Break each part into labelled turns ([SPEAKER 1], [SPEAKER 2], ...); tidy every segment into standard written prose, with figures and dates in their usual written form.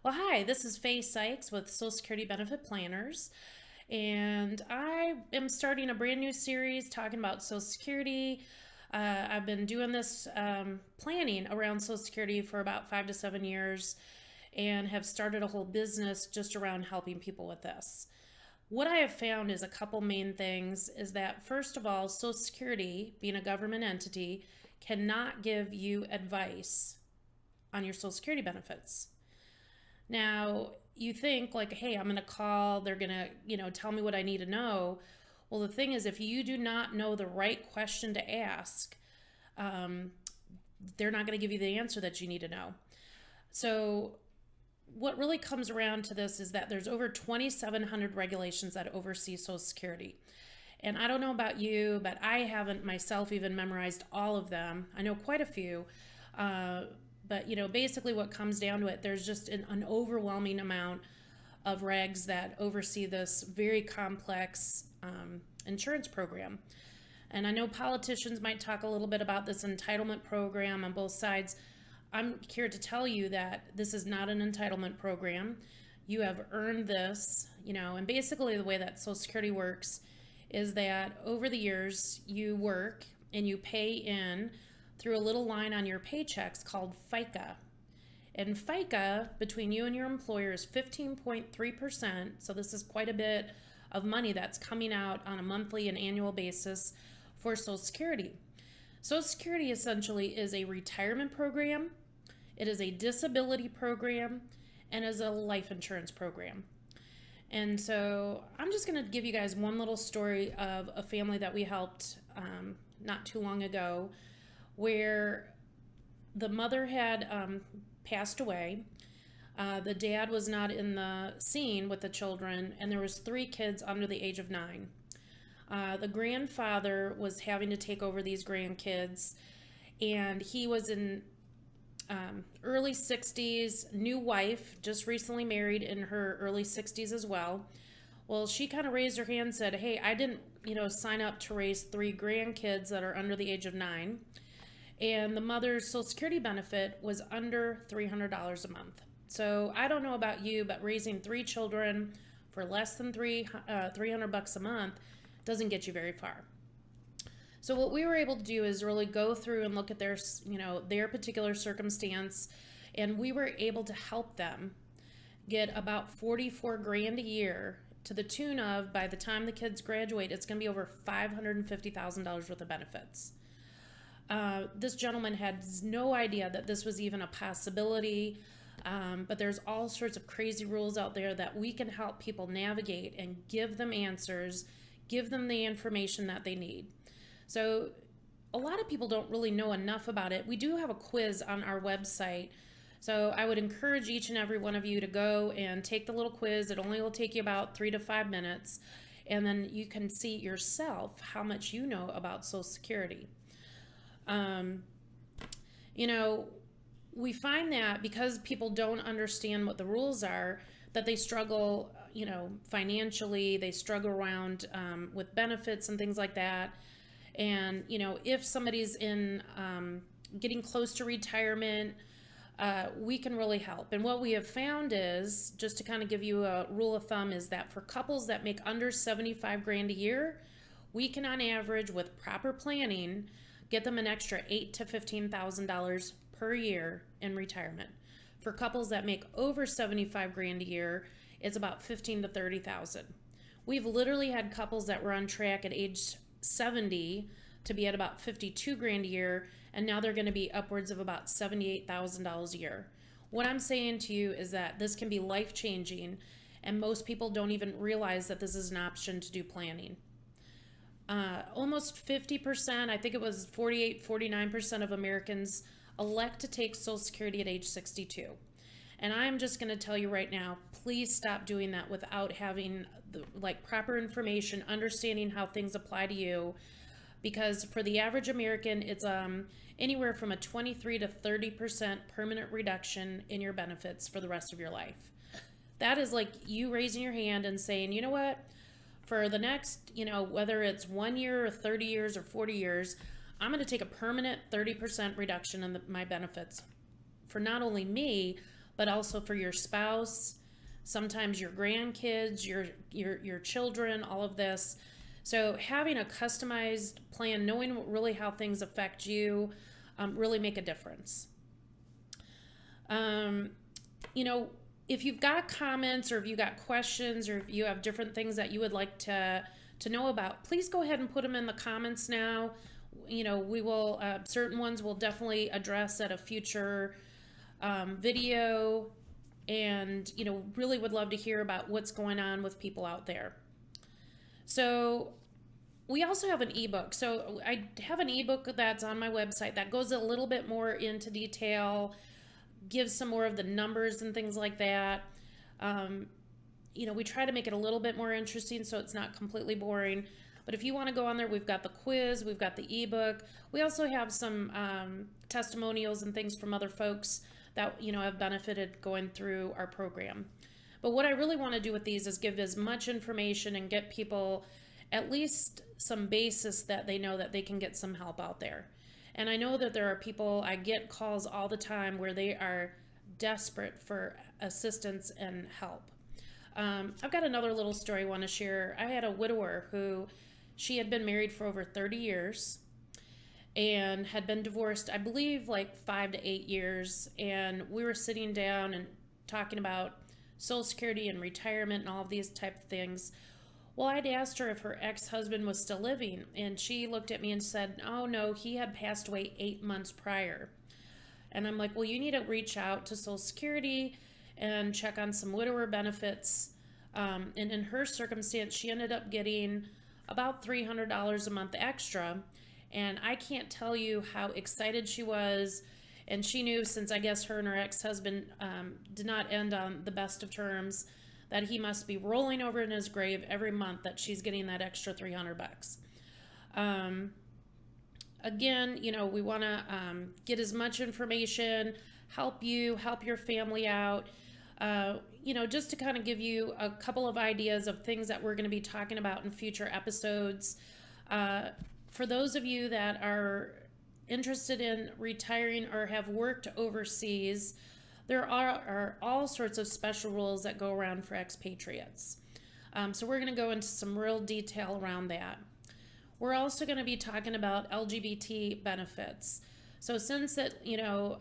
[SPEAKER 1] Well, hi, this is Faye Sykes with Social Security Benefit Planners, and I am starting a brand new series talking about Social Security. I've been doing this planning around Social Security for about 5 to 7 years and have started a whole business just around helping people with this. What I have found is a couple main things is that, first of all, Social Security, being a government entity, cannot give you advice on your Social Security benefits. Now, you think like, hey, I'm going to call, they're going to, tell me what I need to know. Well, the thing is, if you do not know the right question to ask, um, they're not going to give you the answer that you need to know. So, what really comes around to this is that there's over 2,700 regulations that oversee Social Security. And I don't know about you, but I haven't myself even memorized all of them. I know quite a few. But basically what comes down to it, there's just an overwhelming amount of regs that oversee this very complex insurance program. And I know politicians might talk a little bit about this entitlement program on both sides. I'm here to tell you that this is not an entitlement program. You have earned this, and basically the way that Social Security works is that over the years you work and you pay in through a little line on your paychecks called FICA. And FICA, between you and your employer, is 15.3%. So this is quite a bit of money that's coming out on a monthly and annual basis for Social Security. Social Security essentially is a retirement program, it is a disability program, and is a life insurance program. And so I'm just going to give you guys one little story of a family that we helped not too long ago, where the mother had passed away. The dad was not in the scene with the children, and there was 3 kids under the age of 9. The grandfather was having to take over these grandkids, and he was in early 60s, new wife, just recently married in her early 60s as well. Well, she kind of raised her hand and said, hey, I didn't, sign up to raise 3 grandkids that are under the age of 9. And the mother's Social Security benefit was under $300 a month. So I don't know about you, but raising 3 children for less than $300 a month doesn't get you very far. So what we were able to do is really go through and look at their particular circumstance, and we were able to help them get about 44 grand a year, to the tune of, by the time the kids graduate, it's going to be over $550,000 worth of benefits. This gentleman had no idea that this was even a possibility, but there's all sorts of crazy rules out there that we can help people navigate and give them answers, give them the information that they need. So a lot of people don't really know enough about it. We do have a quiz on our website, so I would encourage each and every one of you to go and take the little quiz. It only will take you about 3 to 5 minutes, and then you can see yourself how much you know about Social Security. We find that because people don't understand what the rules are, that they struggle, financially, they struggle around with benefits and things like that. And, if somebody's in getting close to retirement, we can really help. And what we have found is, just to kind of give you a rule of thumb, is that for couples that make under 75 grand a year, we can on average, with proper planning, get them an extra $8,000 to $15,000 per year in retirement. For couples that make over 75 grand a year, it's about 15 to 30,000. We've literally had couples that were on track at age 70 to be at about 52 grand a year, and now they're going to be upwards of about $78,000 a year. What I'm saying to you is that this can be life-changing, and most people don't even realize that this is an option to do planning. Almost 50%, I think it was 49% of Americans elect to take Social Security at age 62. And I'm just going to tell you right now, please stop doing that without having the proper information, understanding how things apply to you. Because for the average American, it's anywhere from a 23 to 30% permanent reduction in your benefits for the rest of your life. That is like you raising your hand and saying, you know what, for the next, whether it's 1 year or 30 years or 40 years, I'm going to take a permanent 30% reduction in my benefits for not only me, but also for your spouse, sometimes your grandkids, your children, all of this. So having a customized plan, knowing really how things affect you, really make a difference. You know, if you've got comments or if you got questions or if you have different things that you would like to know about, please go ahead and put them in the comments now. You know, we will, certain ones we'll definitely address at a future video, and, you know, really would love to hear about what's going on with people out there. So we also have an ebook. So I have an ebook that's on my website that goes a little bit more into detail, gives some more of the numbers and things like that. You know, we try to make it a little bit more interesting so it's not completely boring. But if you want to go on there, we've got the quiz, we've got the ebook. We also have some testimonials and things from other folks that, you know, have benefited going through our program. But what I really want to do with these is give as much information and get people at least some basis that they know that they can get some help out there. And I know that there are people, I get calls all the time where they are desperate for assistance and help. I've got another little story I want to share. I had a widower who, she had been married for over 30 years and had been divorced, I believe, like 5 to 8 years. And we were sitting down and talking about Social Security and retirement and all of these type of things. Well, I'd asked her if her ex-husband was still living, and she looked at me and said, oh no, he had passed away 8 months prior. And I'm like, well, you need to reach out to Social Security and check on some widower benefits. And in her circumstance, she ended up getting about $300 a month extra. And I can't tell you how excited she was. And she knew, since I guess her and her ex-husband did not end on the best of terms, that he must be rolling over in his grave every month that she's getting that extra $300. Again, you know, we want to get as much information, help you, help your family out, you know, just to kind of give you a couple of ideas of things that we're going to be talking about in future episodes. For those of you that are interested in retiring or have worked overseas, there are all sorts of special rules that go around for expatriates. So we're going to go into some real detail around that. We're also going to be talking about LGBT benefits. So since that, you know,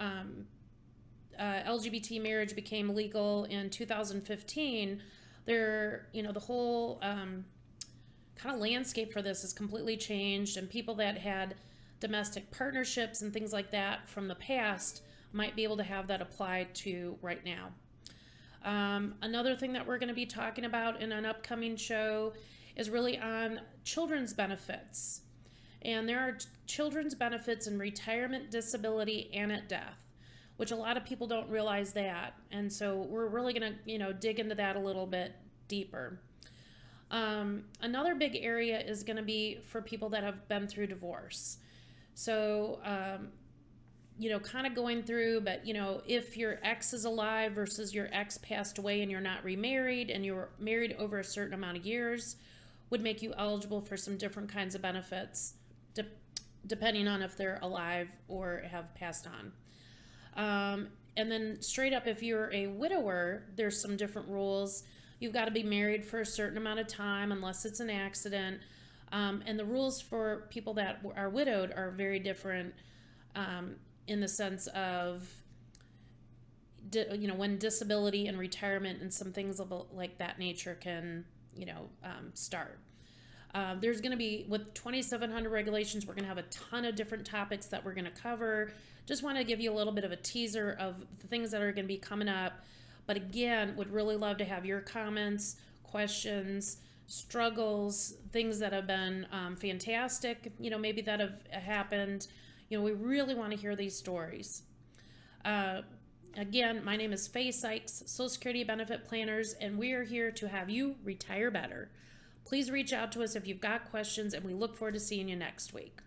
[SPEAKER 1] LGBT marriage became legal in 2015, there, you know, the whole kind of landscape for this has completely changed, and people that had domestic partnerships and things like that from the past might be able to have that applied to right now. Another thing that we're going to be talking about in an upcoming show is really on children's benefits. And there are children's benefits in retirement, disability, and at death, which a lot of people don't realize that. And so we're really going to, you know, dig into that a little bit deeper. Another big area is going to be for people that have been through divorce. So, you know, kind of going through, but, you know, if your ex is alive versus your ex passed away and you're not remarried and you're married over a certain amount of years, would make you eligible for some different kinds of benefits, depending on if they're alive or have passed on. And then straight up, if you're a widower, there's some different rules. You've got to be married for a certain amount of time unless it's an accident. And the rules for people that are widowed are very different in the sense of, you know, when disability and retirement and some things like that nature can, you know, start. There's going to be, with 2700 regulations, we're going to have a ton of different topics that we're going to cover. Just want to give you a little bit of a teaser of the things that are going to be coming up. But again, would really love to have your comments, questions, struggles, things that have been fantastic, you know, maybe that have happened. You know, we really want to hear these stories. Again, my name is Faye Sykes, Social Security Benefit Planners, and we are here to have you retire better. Please reach out to us if you've got questions, and we look forward to seeing you next week.